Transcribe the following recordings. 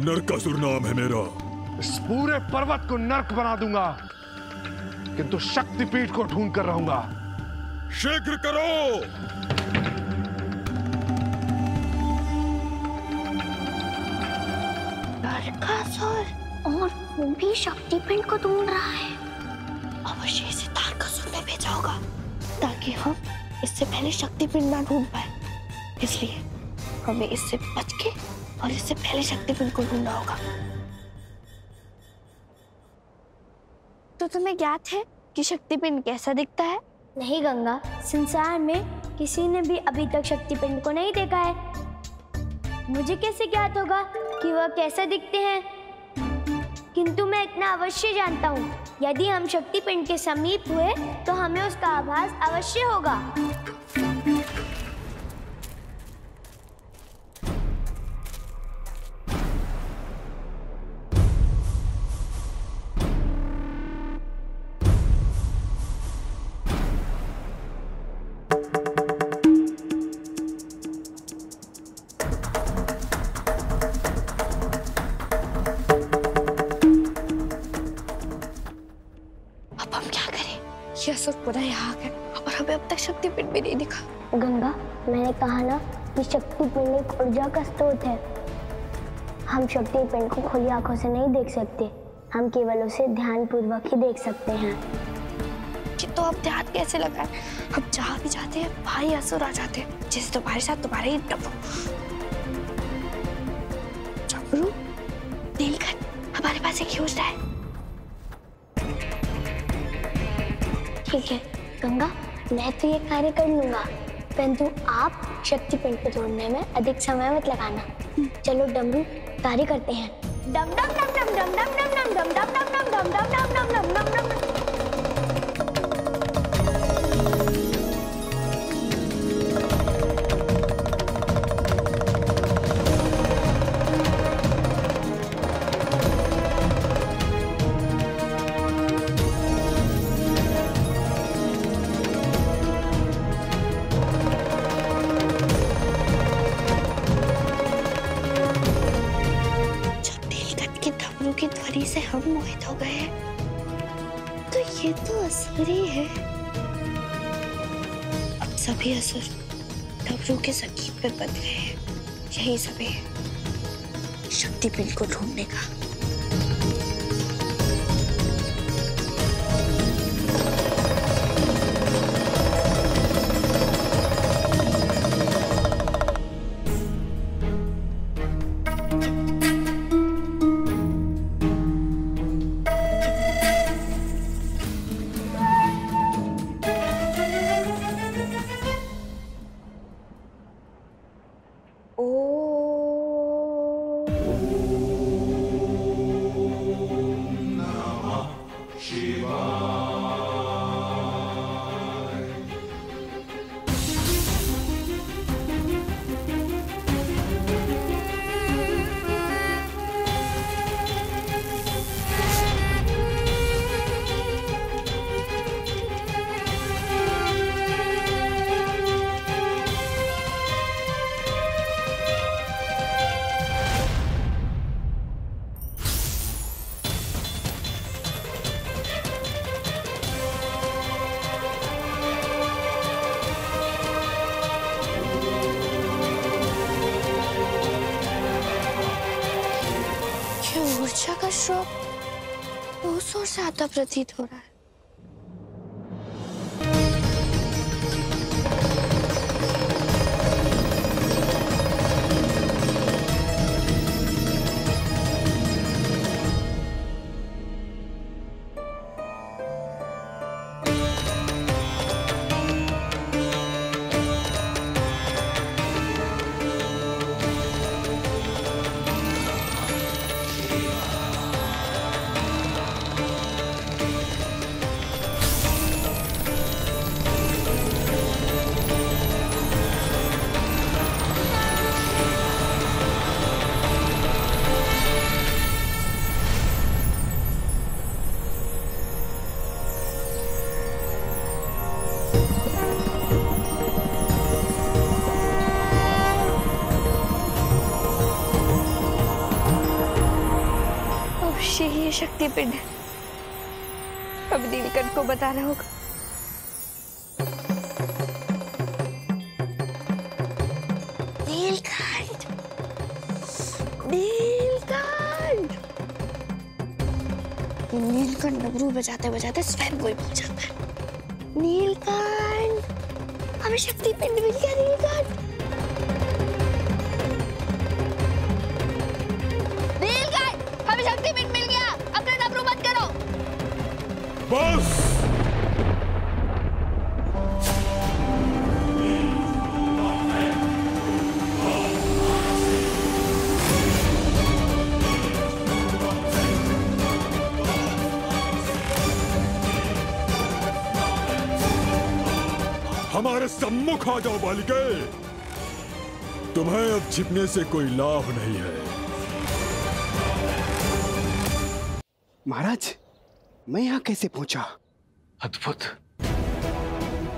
नरकासुर नाम है मेरा। इस पूरे पर्वत को नर्क बना दूंगा, किंतु शक्तिपीठ को ढूंढ कर रहूंगा। शीघ्र करो। नरकासुर, और वो भी शक्तिपीठ को ढूंढ रहा है। अवश्य इसे तारकासुर ने भेजा होगा ताकि हम इससे पहले शक्तिपीठ ना ढूंढ पाए। इसलिए हमें इससे बच के और इससे पहले शक्तिपीठ को ढूंढना होगा। तो तुम्हें ज्ञात है कि शक्तिपीठ कैसा दिखता है? नहीं गंगा, संसार में किसी ने भी अभी तक शक्तिपीठ को नहीं देखा है। मुझे कैसे ज्ञात होगा कि वह कैसा दिखते हैं? किंतु मैं इतना अवश्य जानता हूँ, यदि हम शक्तिपीठ के समीप हुए तो हमें उसका आभास अवश्य होगा। पूरा यहाँ है और हमें अब तक शक्तिपीठ भी नहीं दिखा। गंगा, मैंने कहा ना कि शक्तिपीठ एक ऊर्जा का स्रोत है। हम शक्तिपीठ को खुली आंखों से नहीं देख सकते, हम केवल उसे ध्यान पूर्वक ही देख सकते हैं। तो अब ध्यान कैसे लगाए? हम जहाँ भी जाते हैं भाई असुर आ जाते हैं, जैसे तुम्हारे साथ तुम्हारे ही डब्बू नीलकंठ हमारे पास एक योजना है। ठीक है गंगा, मैं तो ये कार्य कर लूंगा, परंतु आप शक्तिपीठ को ढूंढने में अधिक समय मत लगाना। चलो डमरू, कार्य करते हैं। डम डम डम डम डम डम डम डम डम डम डम डम डम डम डम डम डम डम। की ध्वनि से हम मोहित हो गए, तो ये तो असुर ही है। अब सभी असुर डमरू के सकीप पे बंध गए हैं। यही समय है शक्तिपीठ को ढूंढने का। ऊर्जा का स्रोत बहुत जोर से आता प्रतीत हो रहा है। अवश्य ही ये शक्ति पिंड अब नीलकंठ को बताना होगा। नीलकंठ, नीलकंठ, नीलकंठ डमरू बजाते बजाते स्वयं कोई भूल जाता है। नीलकंठ, हमें शक्ति पिंड मिल गया। नीलकंठ, नीलकंठ, हमें शक्ति पिंड मिल गया। अपने डमरू बंद करो। बस हमारे सम्मुख आ जाओ बालिके। तुम्हें अब छिपने से कोई लाभ नहीं है। महाराज, मैं यहाँ कैसे पहुंचा? अद्भुत।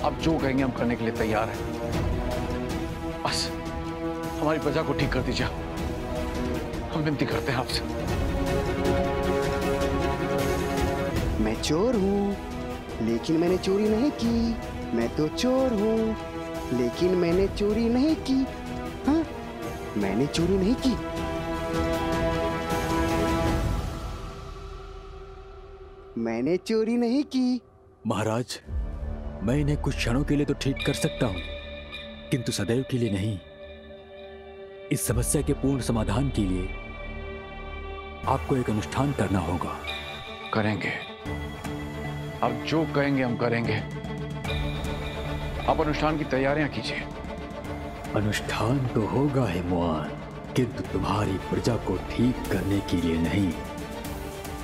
अब जो कहेंगे हम करने के लिए तैयार हैं। बस हमारी प्रजा को ठीक कर दीजिए। हम विनती करते हैं आपसे। मैं चोर हूँ, लेकिन मैंने चोरी नहीं की। मैं तो चोर हूँ, लेकिन मैंने चोरी नहीं की। हाँ, मैंने चोरी नहीं की। मैंने चोरी नहीं की। महाराज, मैं इन्हें कुछ क्षणों के लिए तो ठीक कर सकता हूं, किंतु सदैव के लिए नहीं। इस समस्या के पूर्ण समाधान के लिए आपको एक अनुष्ठान करना होगा। करेंगे। अब जो कहेंगे हम करेंगे। आप अनुष्ठान की तैयारियां कीजिए। अनुष्ठान तो होगा हिमवान, किंतु तुम्हारी प्रजा को ठीक करने के लिए नहीं,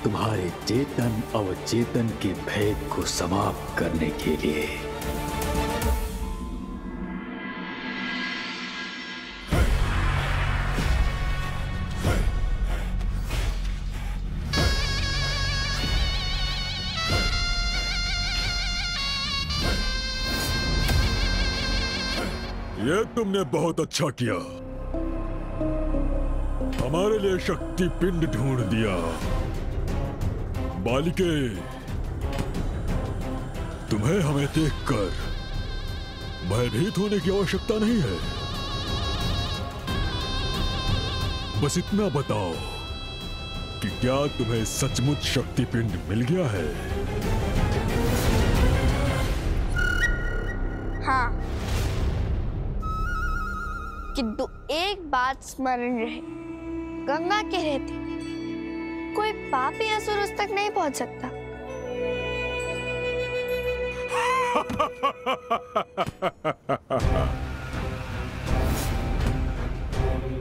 तुम्हारे चेतन अवचेतन के भेद को समाप्त करने के लिए। ये तुमने बहुत अच्छा किया। हमारे लिए शक्ति पिंड ढूंढ दिया। बालिके, तुम्हें हमें देखकर भयभीत होने की आवश्यकता नहीं है। बस इतना बताओ कि क्या तुम्हें सचमुच शक्ति पिंड मिल गया है? हाँ, किंतु एक बात स्मरण रहे, गंगा के रहते कोई पापी असुर उस तक नहीं पहुंच सकता।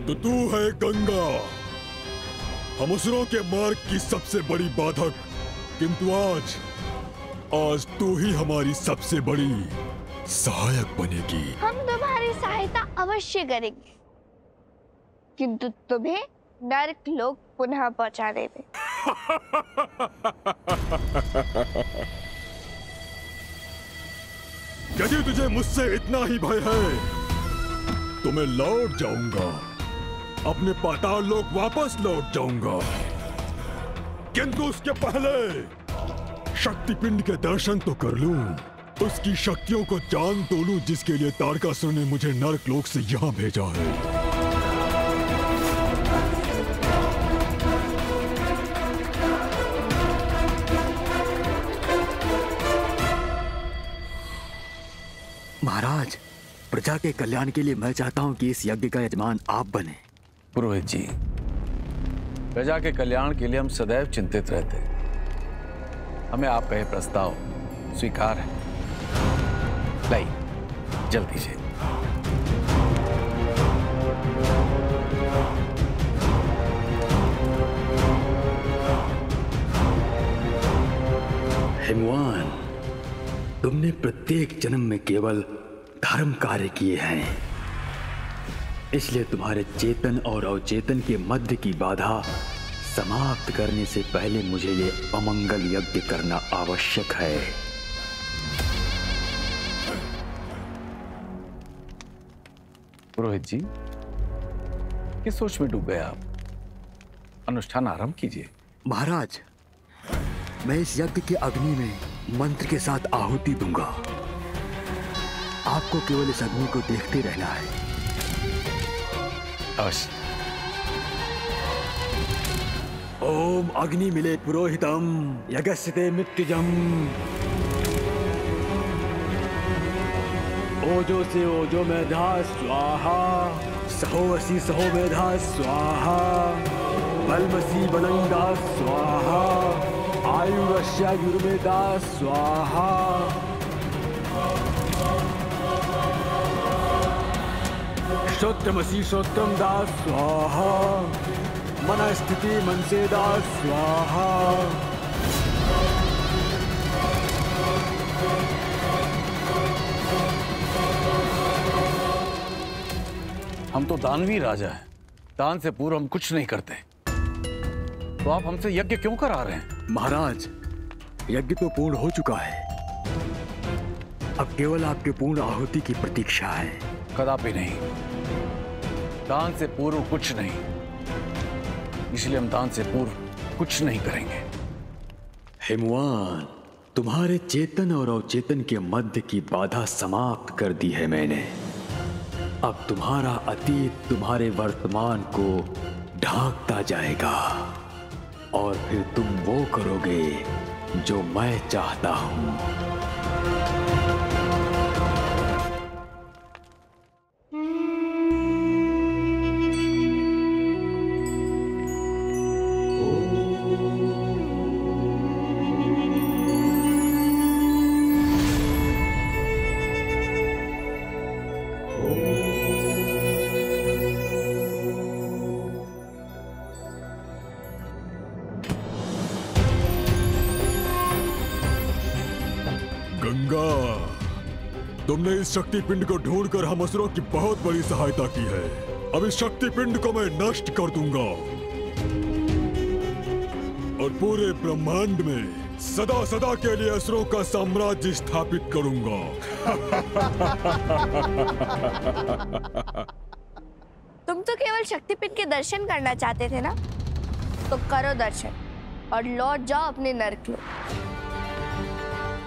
तो तू है गंगा, हम असुरों के मार्ग की सबसे बड़ी बाधक, किंतु आज तू ही हमारी सबसे बड़ी सहायक बनेगी। हम तुम्हारी सहायता अवश्य करेंगे, किंतु तुम्हें नरक लोक पुनः पहुंचा देंगे। यदि तुझे मुझसे इतना ही भय है तो मैं लौट जाऊंगा, अपने पाताल लोक वापस लौट जाऊंगा, किंतु उसके पहले शक्तिपिंड के दर्शन तो कर लूं, उसकी शक्तियों को जान तो लूं, जिसके लिए तारकासुर ने मुझे नरक लोक से यहां भेजा है। महाराज, प्रजा के कल्याण के लिए मैं चाहता हूं कि इस यज्ञ का यजमान आप बने। पुरोहित जी, प्रजा के कल्याण के लिए हम सदैव चिंतित रहते हैं। हमें आपका यह प्रस्ताव स्वीकार है। लाइए, जल्दी से। हिमवान, तुमने प्रत्येक जन्म में केवल धर्म कार्य किए हैं, इसलिए तुम्हारे चेतन और अवचेतन के मध्य की बाधा समाप्त करने से पहले मुझे ये अमंगल यज्ञ करना आवश्यक है। पुरोहित जी, किस सोच में डूब गए आप? अनुष्ठान आरंभ कीजिए। महाराज, मैं इस यज्ञ के अग्नि में मंत्र के साथ आहुति दूंगा। आपको केवल इस अग्नि को देखते रहना है। अवश्य। ओम अग्नि मिले पुरोहितम यज्ञस्यते मृत्युजम। ओजो से ओजो मेधा स्वाहा, सहोवसी सहो मेधा स्वाहा, बलमसी बलंगा स्वाहा, आयुर्वश्यायुर्वेदा स्वाहा। श्रोत्रमसी श्रोत्रम दा स्वाहा, मन स्थिति मनसे दा स्वाहा। हम तो दानवी राजा हैं, दान से पूर्व हम कुछ नहीं करते, तो आप हमसे यज्ञ क्यों करा रहे हैं? महाराज, यज्ञ तो पूर्ण हो चुका है, अब केवल आपके पूर्ण आहुति की प्रतीक्षा है। कदापि नहीं, दान से पूर्व कुछ नहीं, इसलिए हम दान से पूर्व कुछ नहीं करेंगे। हिमवान, तुम्हारे चेतन और अवचेतन के मध्य की बाधा समाप्त कर दी है मैंने। अब तुम्हारा अतीत तुम्हारे वर्तमान को ढांकता जाएगा और फिर तुम वो करोगे जो मैं चाहता हूं। गंगा, तुमने इस शक्ति पिंड को ढूंढकर हम असुरों की बहुत बड़ी सहायता की है। अब इस शक्ति पिंड को मैं नष्ट कर दूंगा और पूरे ब्रह्मांड में सदा सदा के लिए असुरों का साम्राज्य स्थापित करूंगा। तुम तो केवल शक्ति पिंड के दर्शन करना चाहते थे ना, तो करो दर्शन और लौट जाओ अपने नर्क लोक,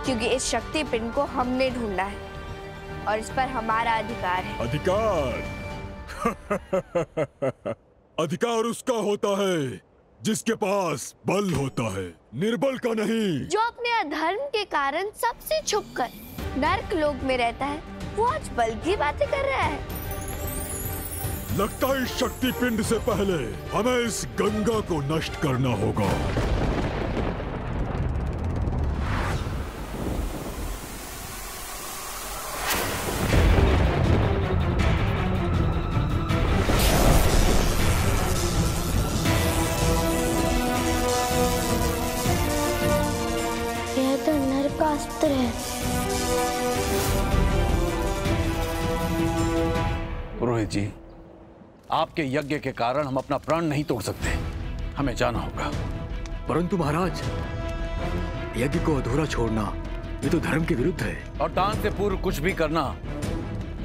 क्योंकि इस शक्ति पिंड को हमने ढूंढा है और इस पर हमारा अधिकार है। अधिकार? अधिकार उसका होता है जिसके पास बल होता है, निर्बल का नहीं। जो अपने अधर्म के कारण सबसे छुपकर नर्क लोक में रहता है, वो आज बल की बातें कर रहा है। लगता है इस शक्ति पिंड से पहले हमें इस गंगा को नष्ट करना होगा। यह तो नरकास्त्र है। पुरोहित जी, आपके यज्ञ के कारण हम अपना प्राण नहीं तोड़ सकते, हमें जाना होगा। परंतु महाराज, यज्ञ को अधूरा छोड़ना ये तो धर्म के विरुद्ध है। और दान से पूर्व कुछ भी करना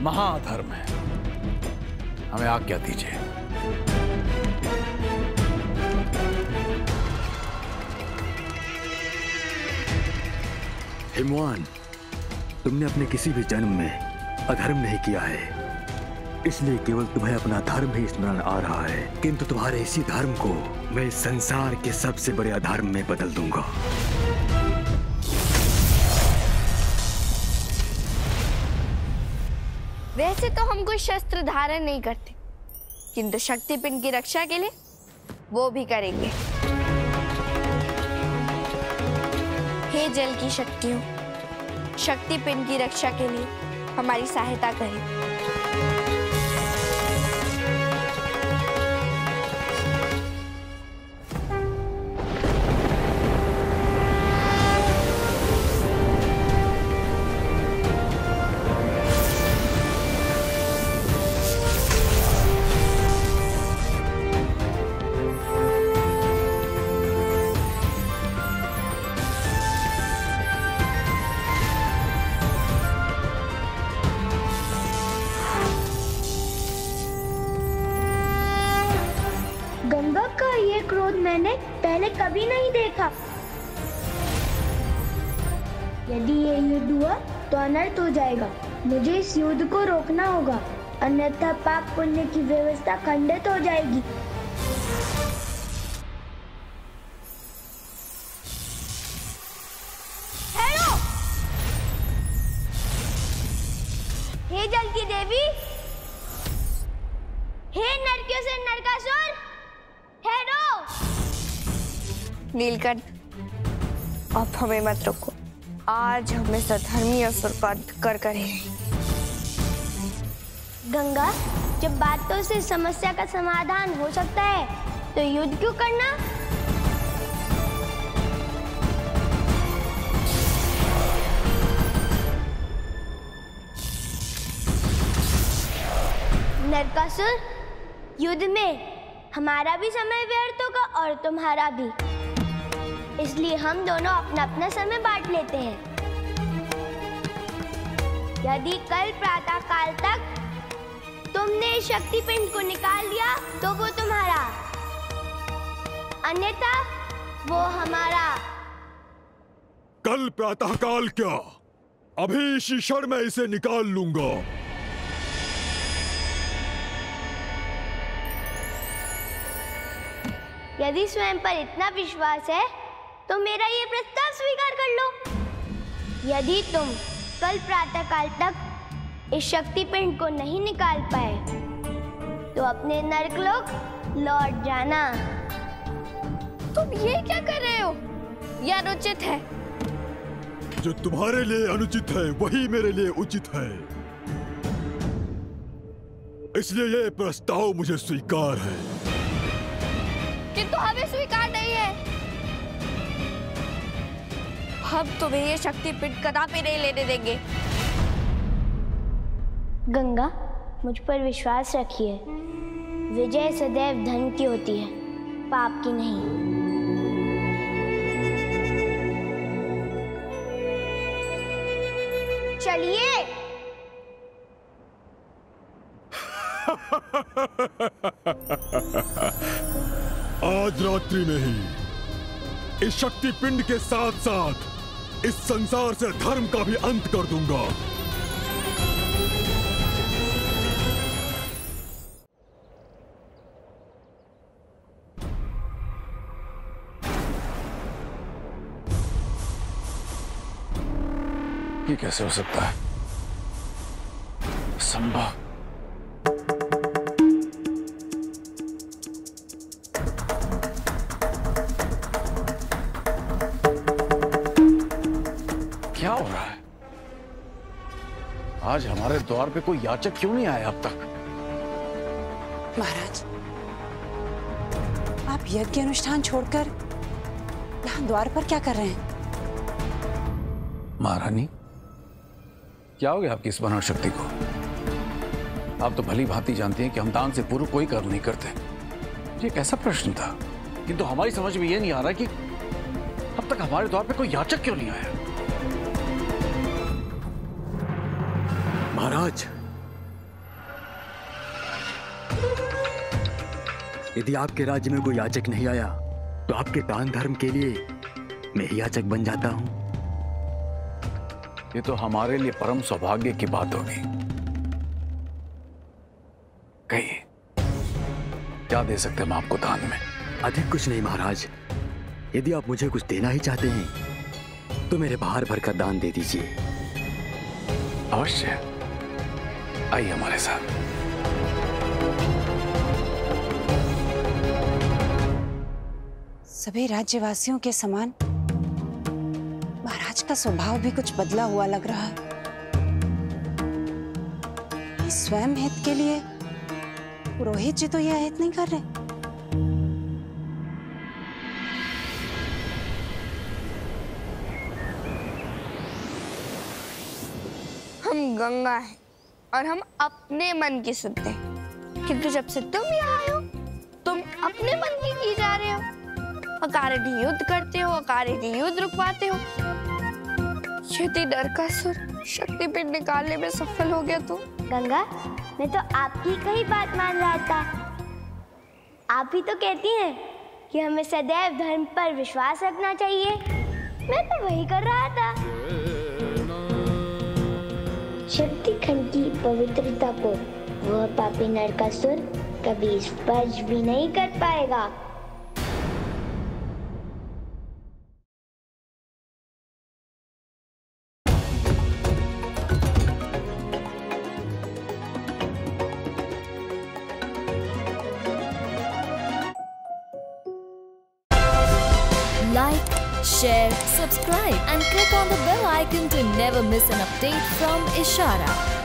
महाधर्म है। हमें आज्ञा दीजिए। हिमवान, तुमने अपने किसी भी जन्म में अधर्म नहीं किया है, इसलिए केवल तुम्हें अपना धर्म ही स्मरण आ रहा है, किंतु तुम्हारे इसी धर्म को मैं संसार के सबसे बड़े अधर्म में बदल दूंगा। वैसे तो हम कोई शस्त्र धारण नहीं करते, किंतु शक्ति पिंड की रक्षा के लिए वो भी करेंगे। हे जल की शक्तियों, शक्ति पिंड की रक्षा के लिए हमारी सहायता करें। क्रोध मैंने पहले कभी नहीं देखा। यदि ये युद्ध हुआ तो अनर्थ हो जाएगा। मुझे इस युद्ध को रोकना होगा, अन्यथा पाप पुण्य की व्यवस्था खंडित हो जाएगी। हे जल की देवी, हे नरकियों से नरकासुर, हेरो! नीलकंठ, अब हमें मत रोको। आज हम इस अधर्मी असुर का अंत कर करेंगे। गंगा, जब बातों से समस्या का समाधान हो सकता है तो युद्ध क्यों करना? नरकासुर, युद्ध में हमारा भी समय व्यर्थ होगा और तुम्हारा भी, इसलिए हम दोनों अपना अपना समय बांट लेते हैं। यदि कल प्रातः काल तक तुमने शक्ति पिंड को निकाल दिया तो वो तुम्हारा, अन्यथा वो हमारा। कल प्रातः काल क्या, अभी इसी क्षण में इसे निकाल लूंगा। यदि स्वयं पर इतना विश्वास है तो मेरा ये प्रस्ताव स्वीकार कर लो। यदि तुम कल प्रातः काल तक इस शक्ति पिंड को नहीं निकाल पाए तो अपने नरकलोक लौट जाना। तुम ये क्या कर रहे हो? यह अनुचित है। जो तुम्हारे लिए अनुचित है वही मेरे लिए उचित है, इसलिए ये प्रस्ताव मुझे स्वीकार है। किंतु हमें स्वीकार नहीं है। हम तुम्हें ये शक्ति पिंड कदापि नहीं लेने देंगे। गंगा, मुझ पर विश्वास रखिए। विजय सदैव धन की होती है, पाप की नहीं। चलिए। आज रात्रि में ही इस शक्ति पिंड के साथ साथ इस संसार से धर्म का भी अंत कर दूंगा। ये कैसे हो सकता है? संभव। क्या हो रहा है? आज हमारे द्वार पे कोई याचक क्यों नहीं आया अब तक? महाराज, आप यज्ञ अनुष्ठान छोड़कर यहाँ द्वार पर क्या कर रहे हैं? महारानी, क्या हो गया आपकी इस बनर शक्ति को? आप तो भली भांति जानती हैं कि हम दान से पूर्व कोई कर्म नहीं करते। ये कैसा प्रश्न था? किंतु हमारी समझ में ये नहीं आ रहा कि अब तक हमारे द्वार पे कोई याचक क्यों नहीं आया। महाराज, यदि आपके राज्य में कोई याचक नहीं आया तो आपके दान धर्म के लिए मैं ही याचक बन जाता हूं। ये तो हमारे लिए परम सौभाग्य की बात होगी। कहिए, क्या दे सकते हैं हम आपको दान में? अधिक कुछ नहीं महाराज। यदि आप मुझे कुछ देना ही चाहते हैं तो मेरे बाहर भरकर दान दे दीजिए। अवश्य, आइए हमारे साथ। सभी राज्यवासियों के समान महाराज का स्वभाव भी कुछ बदला हुआ लग रहा है। स्वयं हित के लिए पुरोहित जी तो यह हित नहीं कर रहे। हम गंगा हैं और हम अपने मन की सुनते हैं, किंतु जब से तुम यहाँ आए हो तुम अपने मन की जा रहे हो। अकारण युद्ध करते हो, अकारण युद्ध रुकवाते हो। यदि नरकासुर शक्ति पिंड निकालने में सफल हो गया तो? गंगा, मैं तो आपकी कही बात मान रहा था। आप ही तो कहती हैं कि हमें सदैव धर्म पर विश्वास रखना चाहिए। मैं तो वही कर रहा था। शक्तिखंड की पवित्रता को वह पापी नरकासुर कभी स्पर्श भी नहीं कर पाएगा। Like, share, subscribe and click on the bell icon to never miss an update from Ishara.